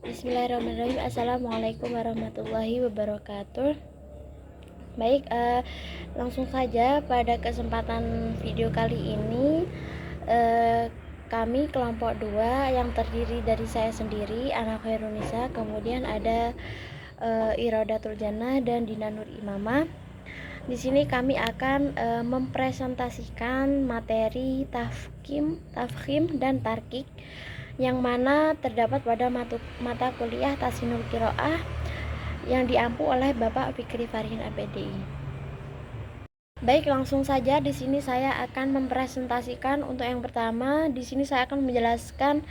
Bismillahirrahmanirrahim. Assalamualaikum warahmatullahi wabarakatuh. Baik, langsung saja pada kesempatan video kali ini kami kelompok 2 yang terdiri dari saya sendiri, Ana Khairunisa, kemudian ada Irodatul Jannah dan Dina Nur Imamah. Di sini kami akan mempresentasikan materi tafkhim dan tarkik yang mana terdapat pada mata kuliah Tahsinul Qiraah yang diampu oleh Bapak Fikri Farihin APDI. Baik, langsung saja di sini saya akan mempresentasikan untuk yang pertama. Di sini saya akan menjelaskan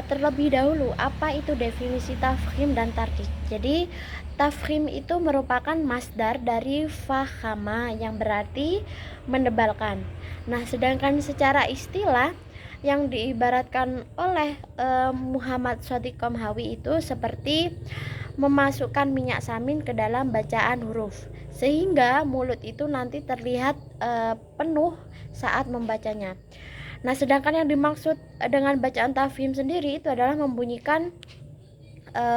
terlebih dahulu apa itu definisi tafkhim dan tarkik. Jadi, tafkhim itu merupakan masdar dari fahama yang berarti menebalkan. Nah, sedangkan secara istilah yang diibaratkan oleh Muhammad Shadiq Qomhawi itu seperti memasukkan minyak samin ke dalam bacaan huruf sehingga mulut itu nanti terlihat penuh saat membacanya. Nah, sedangkan yang dimaksud dengan bacaan tafhim sendiri itu adalah membunyikan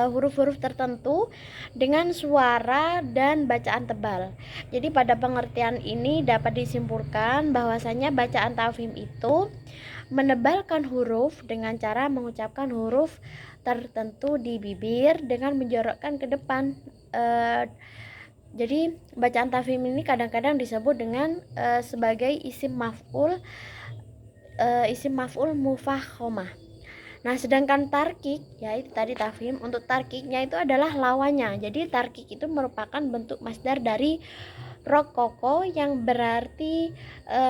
huruf-huruf tertentu dengan suara dan bacaan tebal. Jadi pada pengertian ini dapat disimpulkan bahwasanya bacaan tafhim itu menebalkan huruf dengan cara mengucapkan huruf tertentu di bibir dengan menjorokkan ke depan. Jadi bacaan tafhim ini kadang-kadang disebut dengan sebagai isim maf'ul mufahhomah. Nah, sedangkan tarkik, yaitu tadi tafhim, untuk tarkiknya itu adalah lawannya. Jadi tarkik itu merupakan bentuk masdar dari rokoko yang berarti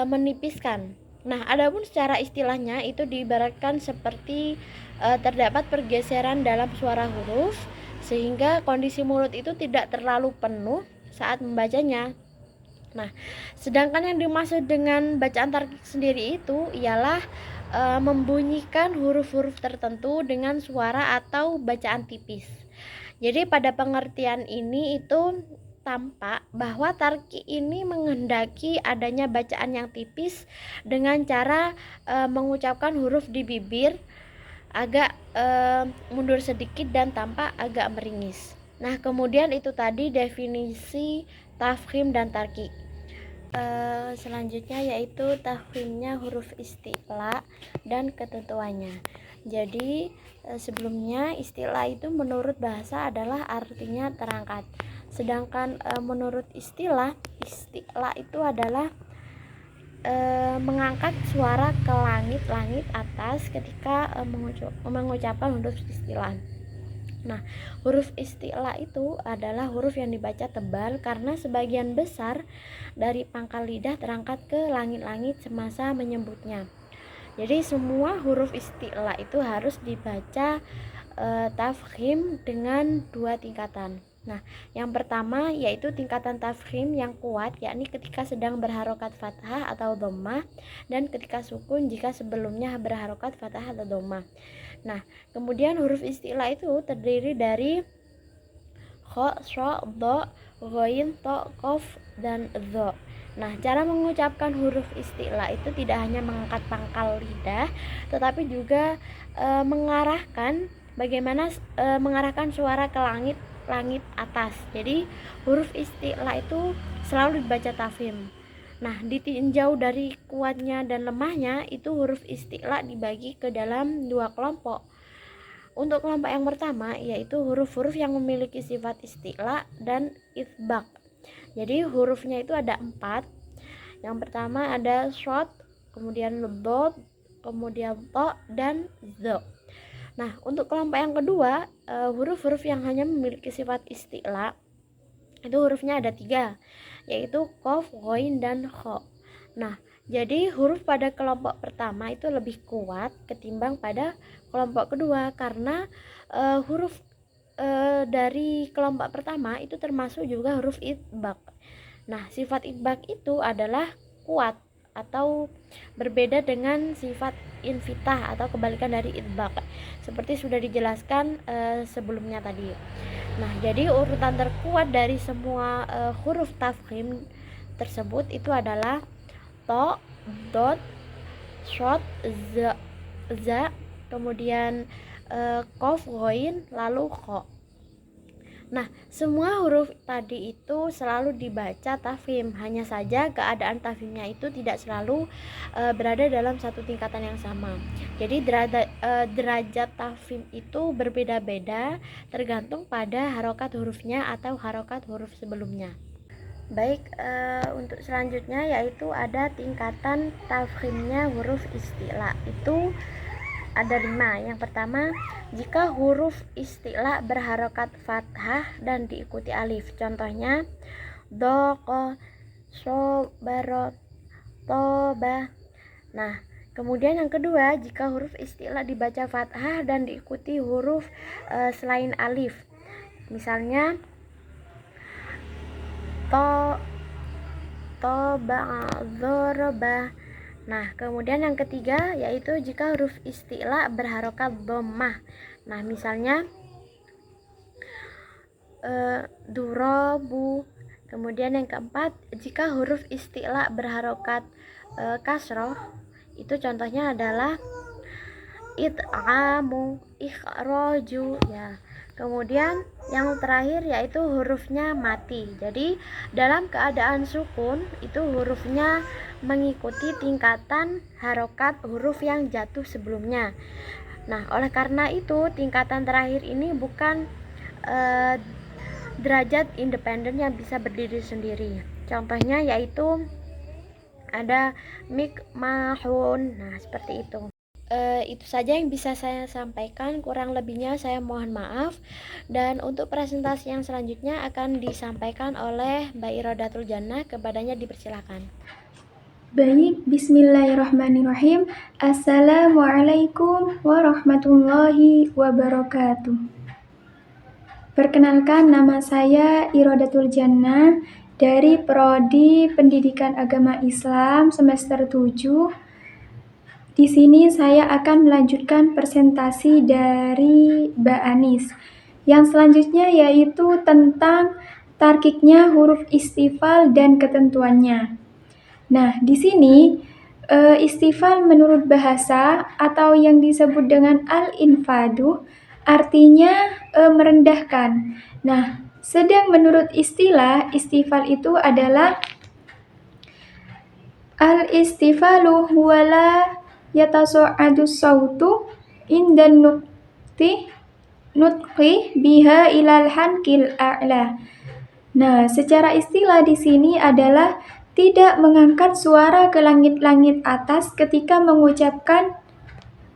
menipiskan. Nah, adapun secara istilahnya itu diibaratkan seperti terdapat pergeseran dalam suara huruf sehingga kondisi mulut itu tidak terlalu penuh saat membacanya. Nah, sedangkan yang dimaksud dengan bacaan tarkik sendiri itu ialah membunyikan huruf-huruf tertentu dengan suara atau bacaan tipis. Jadi pada pengertian ini itu tampak bahwa tarki ini menghendaki adanya bacaan yang tipis dengan cara mengucapkan huruf di bibir agak mundur sedikit dan tampak agak meringis. Nah, kemudian itu tadi definisi tafkhim dan tarki. Selanjutnya yaitu tafkhimnya huruf isti'la dan ketentuannya. Jadi sebelumnya istilah itu menurut bahasa adalah artinya terangkat. Sedangkan menurut istilah itu adalah mengangkat suara ke langit-langit atas ketika mengucapkan huruf istilah. Nah, huruf isti'la itu adalah huruf yang dibaca tebal karena sebagian besar dari pangkal lidah terangkat ke langit-langit semasa menyebutnya. Jadi semua huruf isti'la itu harus dibaca tafkhim dengan 2 tingkatan. Nah, yang pertama yaitu tingkatan tafkhim yang kuat, yakni ketika sedang berharokat fathah atau dhammah dan ketika sukun jika sebelumnya berharokat fathah atau dhammah. Nah, kemudian huruf isti'la itu terdiri dari kho, sho, do, ghain, to, qaf, dan dho. Nah, cara mengucapkan huruf isti'la itu tidak hanya mengangkat pangkal lidah, tetapi juga mengarahkan bagaimana mengarahkan suara ke langit atas. Jadi huruf isti'la itu selalu dibaca tafhim. Nah, ditinjau dari kuatnya dan lemahnya itu huruf isti'la dibagi ke dalam 2 kelompok. Untuk kelompok yang pertama yaitu huruf-huruf yang memiliki sifat isti'la dan itsbaq. Jadi hurufnya itu ada 4. Yang pertama ada shod, kemudian dod, kemudian to, dan zo. Nah, untuk kelompok yang kedua, huruf-huruf yang hanya memiliki sifat isti'la itu hurufnya ada 3, yaitu qaf, ghain, dan kho. Nah, jadi huruf pada kelompok pertama itu lebih kuat ketimbang pada kelompok kedua karena huruf dari kelompok pertama itu termasuk juga huruf itsbaq. Nah, sifat itsbaq itu adalah kuat atau berbeda dengan sifat infitah atau kebalikan dari itsbaq seperti sudah dijelaskan sebelumnya tadi. Nah, jadi urutan terkuat dari semua huruf tafkhim tersebut itu adalah to, dot, shot, za, kemudian Qaf, ghain, lalu kha. Nah, semua huruf tadi itu selalu dibaca tafkhim, hanya saja keadaan tafkhimnya itu tidak selalu berada dalam satu tingkatan yang sama. Jadi derajat tafkhim itu berbeda-beda tergantung pada harokat hurufnya atau harokat huruf sebelumnya. Baik, untuk selanjutnya yaitu ada tingkatan tafkhimnya huruf isti'la. Itu ada 5. Yang pertama, jika huruf isti'la berharokat fathah dan diikuti alif. Contohnya doqo, sobaro, toba. Nah, kemudian yang kedua, jika huruf isti'la dibaca fathah dan diikuti huruf selain alif. Misalnya toba, zoroba. Nah, kemudian yang ketiga yaitu jika huruf isti'la berharokat dhammah. Nah, misalnya durobu. Kemudian yang keempat, jika huruf isti'la berharokat kasroh, itu contohnya adalah it'amu, ikhraju, ya. Kemudian yang terakhir yaitu hurufnya mati. Jadi dalam keadaan sukun itu hurufnya mengikuti tingkatan harokat huruf yang jatuh sebelumnya. Nah, oleh karena itu tingkatan terakhir ini bukan derajat independen yang bisa berdiri sendiri. Contohnya yaitu ada mikmahun. Nah, seperti itu. Itu saja yang bisa saya sampaikan, kurang lebihnya saya mohon maaf. Dan untuk presentasi yang selanjutnya akan disampaikan oleh Mbak Irodatul Jannah, kepadanya dipersilakan. Baik, bismillahirrahmanirrahim. Assalamualaikum warahmatullahi wabarakatuh. Perkenalkan, nama saya Irodatul Jannah dari Prodi Pendidikan Agama Islam semester 7. Di sini saya akan melanjutkan presentasi dari Mbak Anis. Yang selanjutnya yaitu tentang tarkiknya huruf istifal dan ketentuannya. Nah, di sini istifal menurut bahasa atau yang disebut dengan al-infadu artinya merendahkan. Nah, sedang menurut istilah, istifal itu adalah al-istifalu huwala yataso'adu sautu indan nutqi biha ilal hankil a'la. Nah, secara istilah di sini adalah tidak mengangkat suara ke langit-langit atas ketika mengucapkan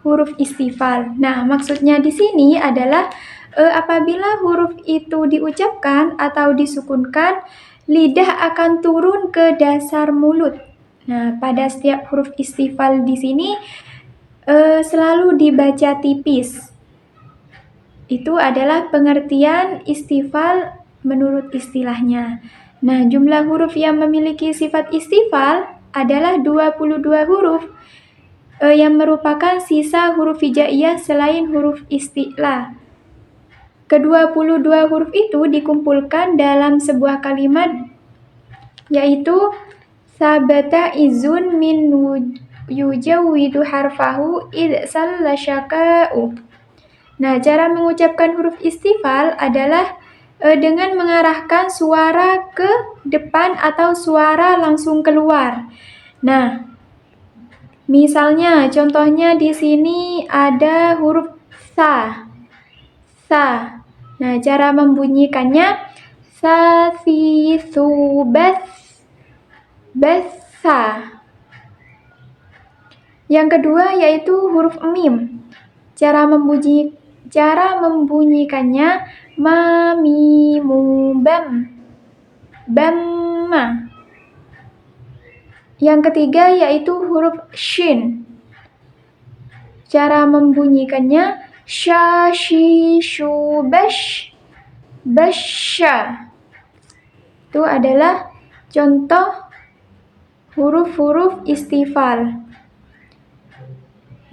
huruf istifal. Nah, maksudnya di sini adalah apabila huruf itu diucapkan atau disukunkan, lidah akan turun ke dasar mulut. Nah, pada setiap huruf istifal di sini selalu dibaca tipis. Itu adalah pengertian istifal menurut istilahnya. Nah, jumlah huruf yang memiliki sifat istifal adalah 22 huruf yang merupakan sisa huruf hijaiyah selain huruf isti'la. Ke-22 huruf itu dikumpulkan dalam sebuah kalimat yaitu sabata izun min yujawwidu harfahu id sallashaka'u. Nah, cara mengucapkan huruf istifal adalah dengan mengarahkan suara ke depan atau suara langsung keluar. Nah, misalnya contohnya di sini ada huruf sa. Sa. Nah, cara membunyikannya sa si su bas basa. Yang kedua yaitu huruf mim. Cara membunyikannya ma mi mu bam. Bamma. Yang ketiga yaitu huruf shin. Cara membunyikannya sha shi shu bash. Basha. Itu adalah contoh huruf-huruf istifal.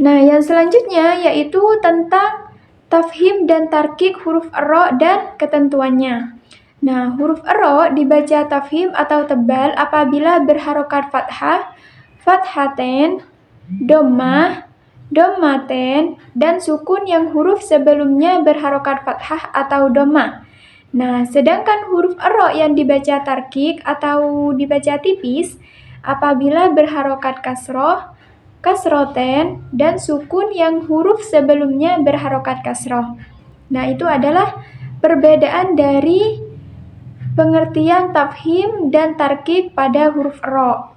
Nah, yang selanjutnya yaitu tentang tafhim dan tarkik huruf ro dan ketentuannya. Nah, huruf ro dibaca tafhim atau tebal apabila berharokat fathah, fathaten, dhammah, dhammaten, dan sukun yang huruf sebelumnya berharokat fathah atau dhamma. Nah, sedangkan huruf ro yang dibaca tarkik atau dibaca tipis apabila berharokat kasroh, kasroten, dan sukun yang huruf sebelumnya berharokat kasroh. Nah, itu adalah perbedaan dari pengertian tafhim dan tarkik pada huruf ro.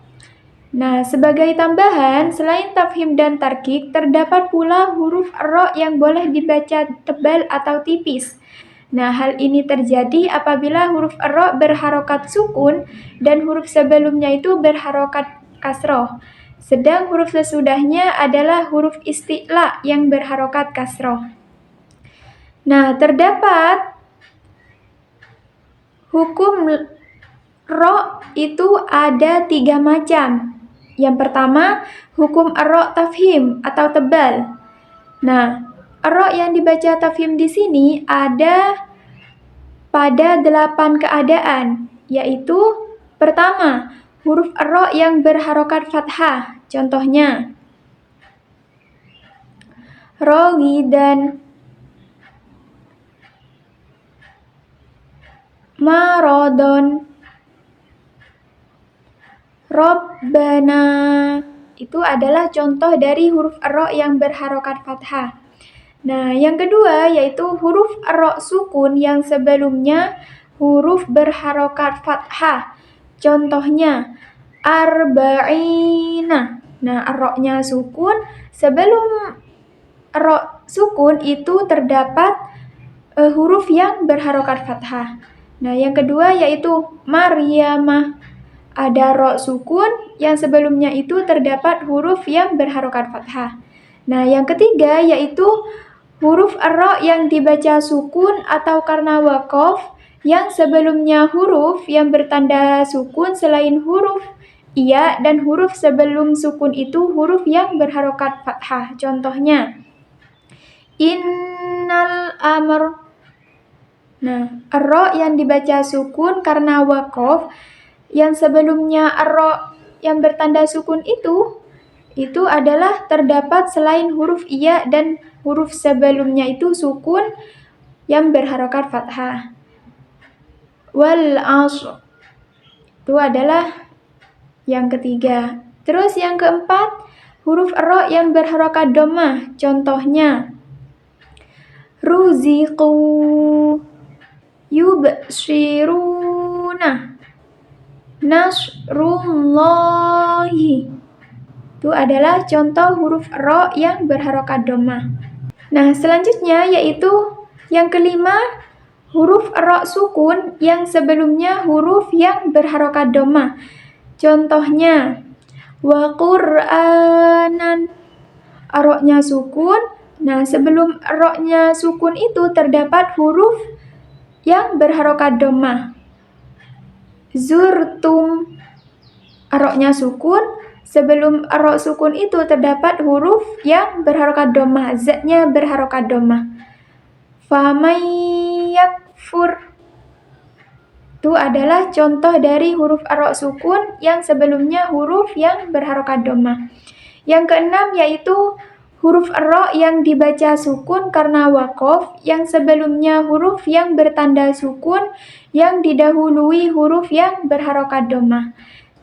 Nah, sebagai tambahan, selain tafhim dan tarkik, terdapat pula huruf ro yang boleh dibaca tebal atau tipis. Nah, hal ini terjadi apabila huruf ro berharokat sukun dan huruf sebelumnya itu berharokat kasroh. Sedang huruf sesudahnya adalah huruf isti'la yang berharokat kasroh. Nah, terdapat hukum ro itu ada 3 macam. Yang pertama, hukum ro tafhim atau tebal. Nah, ro yang dibaca tafhim di sini ada pada 8 keadaan, yaitu pertama, huruf ro yang berharokat fathah. Contohnya, rogidan, marodon, robbana. Itu adalah contoh dari huruf ro yang berharokat fathah. Nah, yang kedua yaitu huruf ro sukun yang sebelumnya huruf berharokat fathah. Contohnya, arba'ina. Nah, ro-nya sukun, sebelum ro sukun itu terdapat huruf yang berharokat fathah. Nah, yang kedua yaitu Maryamah. Ada ro sukun yang sebelumnya itu terdapat huruf yang berharokat fathah. Nah, yang ketiga yaitu huruf ro yang dibaca sukun atau karena wakof yang sebelumnya huruf yang bertanda sukun selain huruf iya dan huruf sebelum sukun itu huruf yang berharokat fathah. Contohnya, innal amr. Nah, ro yang dibaca sukun karena wakof yang sebelumnya ro yang bertanda sukun itu adalah terdapat selain huruf iya dan huruf sebelumnya itu sukun yang berharokat fathah. Wal asr. Itu adalah yang ketiga. Terus yang keempat, huruf ro yang berharokat dhammah. Contohnya, ruziqu, yubshiruna, nasrullahi. Itu adalah contoh huruf ro yang berharokat dhammah. Nah, selanjutnya yaitu yang kelima, huruf ro sukun yang sebelumnya huruf yang berharokat dhammah. Contohnya, wa qur'anan. Ro-nya sukun. Nah, sebelum ro-nya sukun itu terdapat huruf yang berharokat dhammah. Zurtum. Ro-nya sukun. Sebelum ro sukun itu terdapat huruf yang berharokat dhammah, z-nya berharokat dhammah. Faman yakfur. Itu adalah contoh dari huruf ro sukun yang sebelumnya huruf yang berharokat dhammah. Yang keenam yaitu huruf ro yang dibaca sukun karena wakof yang sebelumnya huruf yang bertanda sukun yang didahului huruf yang berharokat dhammah.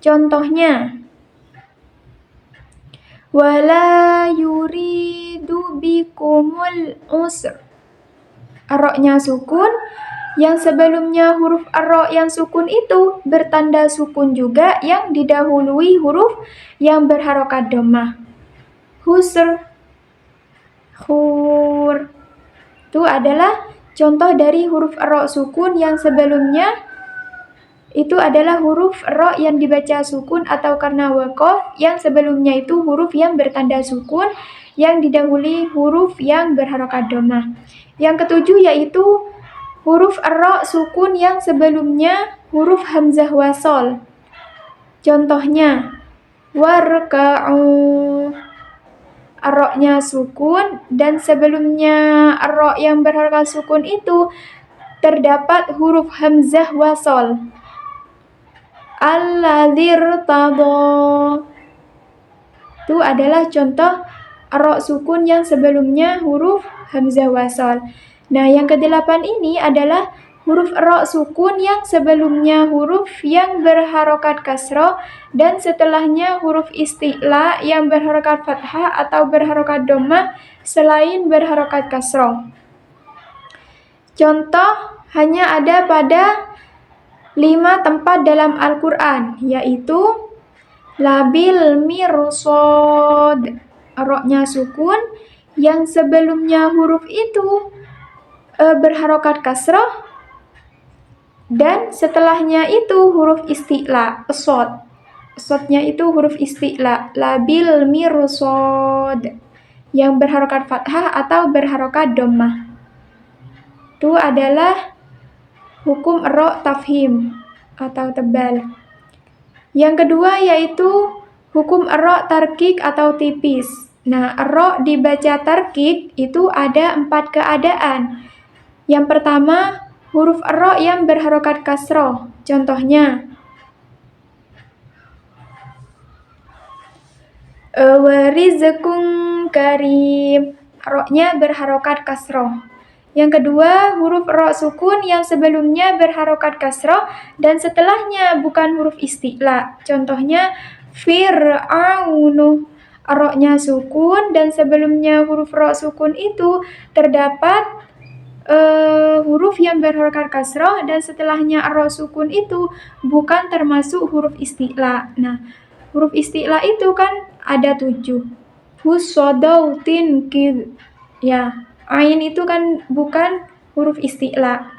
Contohnya, wala yuridu bikumul usr. Ro-nya sukun, yang sebelumnya huruf ro yang sukun itu bertanda sukun juga yang didahului huruf yang berharokat dhammah. Husr, khur. Itu adalah contoh dari huruf ro sukun yang sebelumnya itu adalah huruf ro yang dibaca sukun atau karena wakof yang sebelumnya itu huruf yang bertanda sukun yang didahului huruf yang berharokat dhammah. Yang ketujuh yaitu huruf ro sukun yang sebelumnya huruf hamzah wasol. Contohnya, warka'u. Ro-nya sukun dan sebelumnya ro yang berharokat sukun itu terdapat huruf hamzah wasol. Alladzir tadha. Itu adalah contoh ro sukun yang sebelumnya huruf hamzah wasol. Nah, yang kedelapan ini adalah huruf ro sukun yang sebelumnya huruf yang berharokat kasroh dan setelahnya huruf isti'la yang berharokat fathah atau berharokat dhammah selain berharokat kasroh. Contoh hanya ada pada 5 tempat dalam Al-Quran, yaitu labil mirsod, ro-nya sukun yang sebelumnya huruf itu berharokat kasroh dan setelahnya itu huruf isti'la, sod. Sodnya itu huruf isti'la, labil mirsod yang berharokat fathah atau berharokat dhammah. Itu adalah hukum ro tafhim atau tebal. Yang kedua yaitu hukum ro tarkik atau tipis. Nah, ro dibaca tarkik itu ada 4 keadaan. Yang pertama, huruf ro yang berharokat kasroh. Contohnya, warizqun karim. Ro-nya berharokat kasroh. Yang kedua, huruf ro sukun yang sebelumnya berharokat kasroh dan setelahnya bukan huruf isti'la. Contohnya, fir'aunu. Ro-nya sukun dan sebelumnya huruf ro sukun itu terdapat huruf yang berharokat kasroh dan setelahnya ro sukun itu bukan termasuk huruf isti'la. Nah, huruf isti'la itu kan ada 7. Husodautin kid. Ya, ain itu kan bukan huruf isti'la.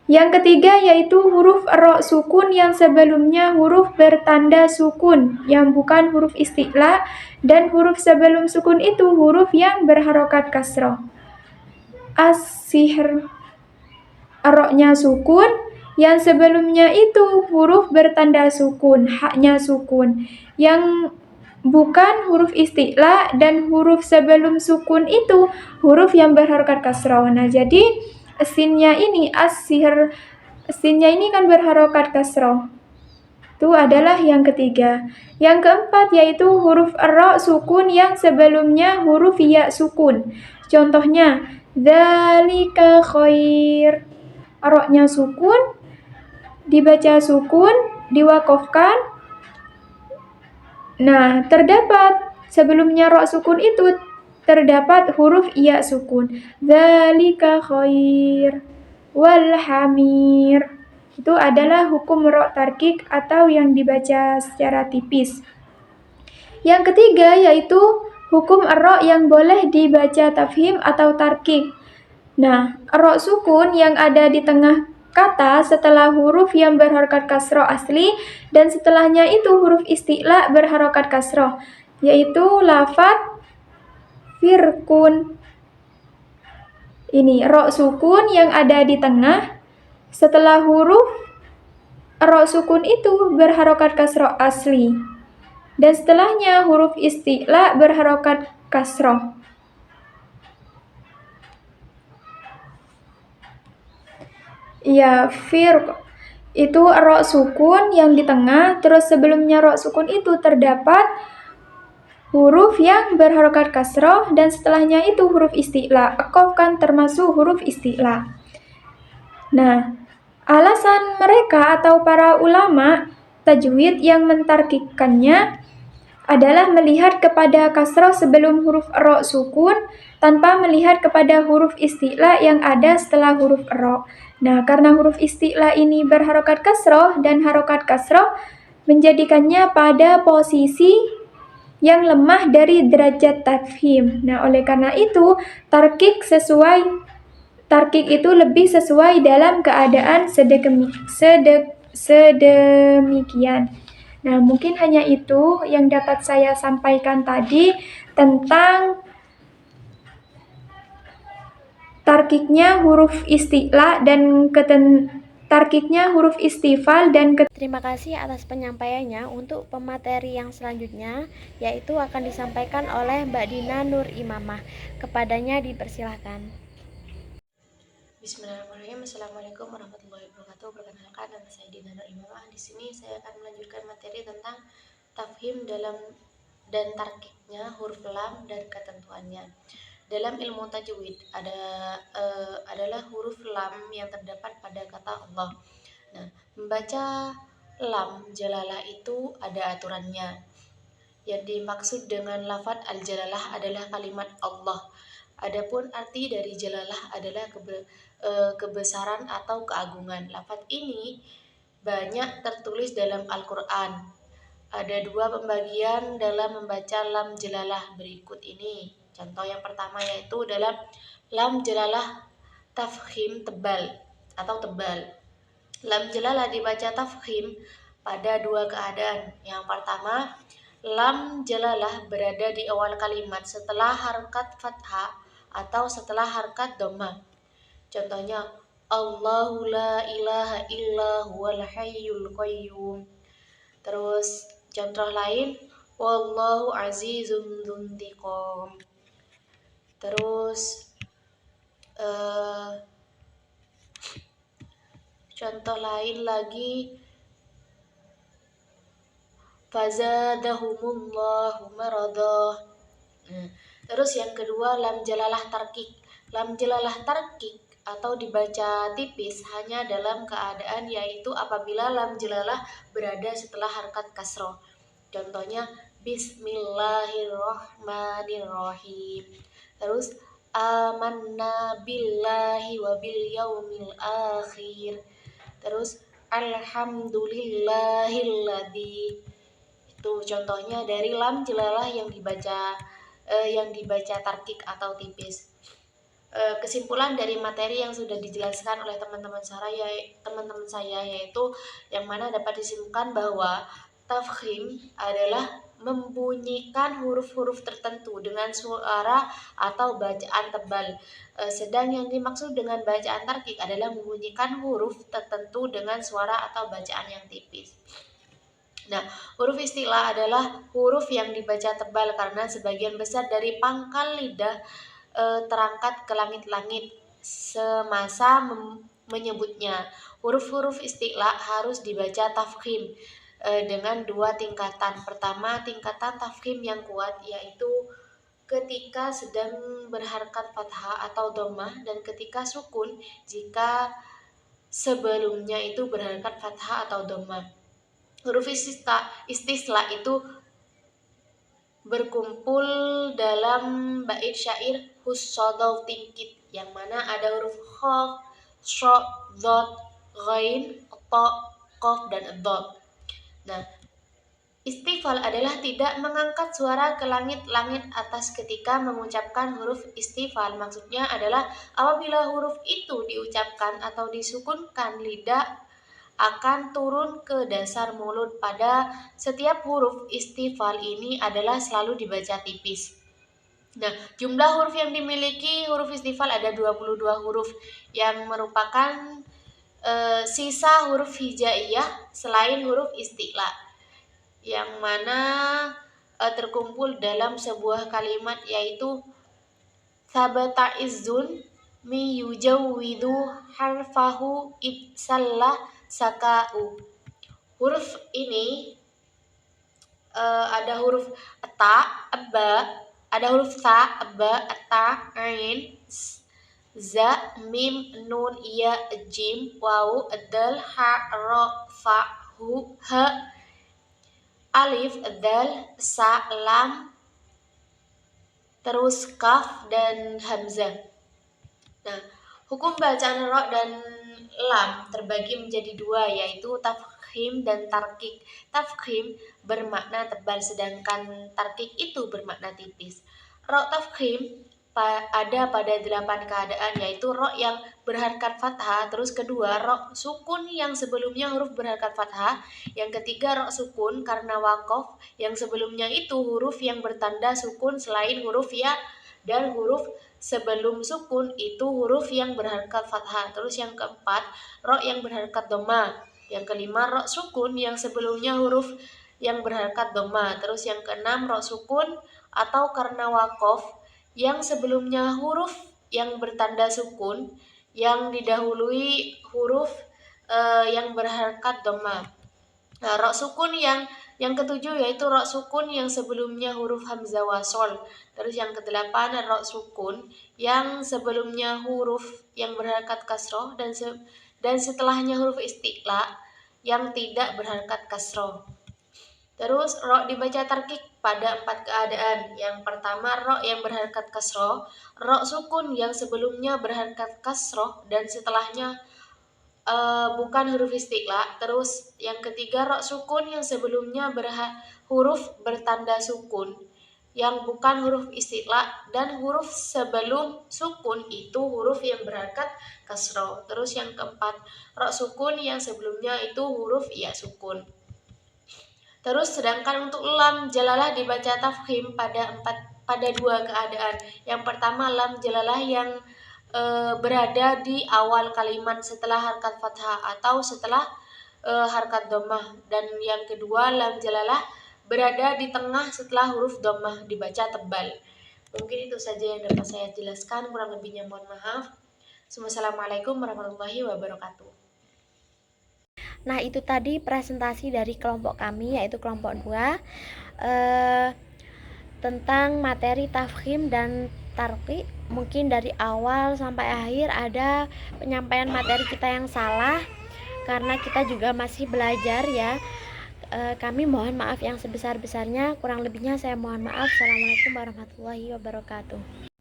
Yang ketiga yaitu huruf ro sukun yang sebelumnya huruf bertanda sukun yang bukan huruf isti'la dan huruf sebelum sukun itu huruf yang berharokat kasroh. As-sihr, ro-nya sukun yang sebelumnya itu huruf bertanda sukun, haknya sukun yang bukan huruf isti'la dan huruf sebelum sukun itu huruf yang berharokat kasroh. Nah, jadi sinnya ini as-sihr, sinnya ini kan berharokat kasroh. Itu adalah yang ketiga. Yang keempat yaitu huruf ro sukun yang sebelumnya huruf ya sukun. Contohnya, dzalika khair. Ro-nya sukun, dibaca sukun, diwakofkan. Nah, terdapat sebelumnya ro sukun itu terdapat huruf ya sukun. Dzalika khair wal hamir. Itu adalah hukum ro tarkik atau yang dibaca secara tipis. Yang ketiga yaitu hukum ro yang boleh dibaca tafhim atau tarkik. Nah, ro sukun yang ada di tengah kata setelah huruf yang berharokat kasroh asli dan setelahnya itu huruf isti'la berharokat kasroh, yaitu lafaz firkun. Ini ro sukun yang ada di tengah setelah huruf ro sukun itu berharokat kasroh asli dan setelahnya huruf isti'la berharokat kasroh. Ya, firq itu ro sukun yang di tengah, terus sebelumnya ro sukun itu terdapat huruf yang berharokat kasroh dan setelahnya itu huruf isti'la. Qaf kan termasuk huruf isti'la. Nah, alasan mereka atau para ulama tajwid yang mentarkikkannya adalah melihat kepada kasroh sebelum huruf ro sukun tanpa melihat kepada huruf isti'la yang ada setelah huruf ro. Nah, karena huruf isti'la ini berharokat kasroh dan harokat kasroh menjadikannya pada posisi yang lemah dari derajat tafhim. Nah, oleh karena itu tarkik itu lebih sesuai dalam keadaan sedemikian. Nah, mungkin hanya itu yang dapat saya sampaikan tadi tentang tarkiknya huruf isti'la dan tarkiknya huruf istifal dan Terima kasih atas penyampaiannya. Untuk pemateri yang selanjutnya yaitu akan disampaikan oleh Mbak Dina Nur Imamah. Kepadanya dipersilahkan. Bismillahirrahmanirrahim. Assalamualaikum warahmatullahi wabarakatuh. Perkenalkan, nama saya Dina Nur Imamah. Di sini saya akan melanjutkan materi tentang tafhim dan tarkiknya, huruf lam dan ketentuannya. Dalam ilmu tajwid adalah huruf lam yang terdapat pada kata Allah. Nah, membaca lam jalalah itu ada aturannya. Yang dimaksud dengan lafadz al-jalalah adalah kalimat Allah. Adapun arti dari jalalah adalah kebesaran atau keagungan. Lafadz ini banyak tertulis dalam Al-Quran. Ada dua pembagian dalam membaca lam jalalah berikut ini. Contoh yang pertama yaitu dalam lam jalalah tafkhim tebal atau tebal. Lam jalalah dibaca tafkhim pada dua keadaan. Yang pertama, lam jalalah berada di awal kalimat setelah harkat fathah atau setelah harkat dhammah. Contohnya, Allahu la ilaha illa huwal hayyul qayyum. Terus contoh lain, wallahu azizun dzuntiqam. Terus contoh lain lagi, fazadahumullahu maradah. Terus yang kedua, lam jalalah tarkik. Lam jalalah tarkik atau dibaca tipis hanya dalam keadaan yaitu apabila lam jalalah berada setelah harkat kasroh. Contohnya Bismillahirrohmanirrohim. Terus amanna billahi wa bil yaumil akhir. Terus alhamdulillahilladzi. Itu contohnya dari lam jalalah yang dibaca tarkik atau tipis. Kesimpulan dari materi yang sudah dijelaskan oleh teman-teman saya yaitu yang mana dapat disimpulkan bahwa tafkhim adalah membunyikan huruf-huruf tertentu dengan suara atau bacaan tebal. Sedang yang dimaksud dengan bacaan tarkik adalah membunyikan huruf tertentu dengan suara atau bacaan yang tipis. Nah, huruf istilah adalah huruf yang dibaca tebal karena sebagian besar dari pangkal lidah terangkat ke langit-langit semasa menyebutnya. Huruf-huruf istilah harus dibaca tafkhim dengan dua tingkatan. Pertama, tingkatan tafkhim yang kuat yaitu ketika sedang berharkat fathah atau dhammah dan ketika sukun jika sebelumnya itu berharkat fathah atau dhammah. Huruf istisla itu berkumpul dalam bait syair hussadau tingkit yang mana ada huruf kha, sha, dhad, ghain, ta, qaf dan dhad. Nah, istifal adalah tidak mengangkat suara ke langit-langit atas ketika mengucapkan huruf istifal. Maksudnya adalah apabila huruf itu diucapkan atau disukunkan, lidah akan turun ke dasar mulut. Pada setiap huruf istifal ini adalah selalu dibaca tipis. Nah, jumlah huruf yang dimiliki huruf istifal ada 22 huruf yang merupakan sisa huruf hijaiyah selain huruf isti'la yang mana terkumpul dalam sebuah kalimat yaitu sabata izzun mi yujawwidu harfahu ibsallah sakau. Huruf ini ada huruf ta, ba, ada huruf ta, ba, ta, ain, za, mim, nun, ya, jim, waw, dal, ha, ro, fa, hu, ha, alif, dal, sa, lam, terus kaf dan hamzah. Nah, hukum bacaan ro dan lam terbagi menjadi dua yaitu tafkhim dan tarkik. Tafkhim bermakna tebal sedangkan tarkik itu bermakna tipis. Ro tafkhim ada pada 8 keadaan yaitu ro yang berharkat fathah, terus kedua ro sukun yang sebelumnya huruf berharkat fathah, yang ketiga ro sukun karena wakof yang sebelumnya itu huruf yang bertanda sukun selain huruf ya dan huruf sebelum sukun itu huruf yang berharkat fathah. Terus yang keempat ro yang berharkat dhammah, yang kelima ro sukun yang sebelumnya huruf yang berharkat dhammah. Terus yang keenam ro sukun atau karena wakof yang sebelumnya huruf yang bertanda sukun yang didahului huruf yang berharkat dhammah. Nah, ro sukun yang Yang ketujuh yaitu ro sukun yang sebelumnya huruf hamzah wasol. Terus yang kedelapan ro sukun yang sebelumnya huruf yang berharakat kasroh dan setelahnya huruf isti'la yang tidak berharakat kasroh. Terus ro dibaca tarkik pada 4 keadaan. Yang pertama ro yang berharakat kasroh, ro sukun yang sebelumnya berharakat kasroh dan setelahnya bukan huruf isti'la. Terus yang ketiga ro sukun yang sebelumnya huruf bertanda sukun yang bukan huruf isti'la, dan huruf sebelum sukun itu huruf yang berharakat kasroh. Terus yang keempat ro sukun yang sebelumnya itu huruf ya sukun. Terus sedangkan untuk lam jalalah dibaca tafkhim pada 2 keadaan. Yang pertama lam jalalah yang berada di awal kalimat setelah harkat fathah atau setelah harkat dhammah, dan yang kedua lam jalalah berada di tengah setelah huruf dhammah dibaca tebal. Mungkin itu saja yang dapat saya jelaskan, kurang lebihnya mohon maaf. Wassalamualaikum warahmatullahi wabarakatuh. Nah, itu tadi presentasi dari kelompok kami, yaitu kelompok 2, tentang materi tafkhim dan tarqiq. Mungkin dari awal sampai akhir ada penyampaian materi kita yang salah, karena kita juga masih belajar ya. Kami mohon maaf yang sebesar-besarnya, kurang lebihnya saya mohon maaf. Assalamualaikum warahmatullahi wabarakatuh.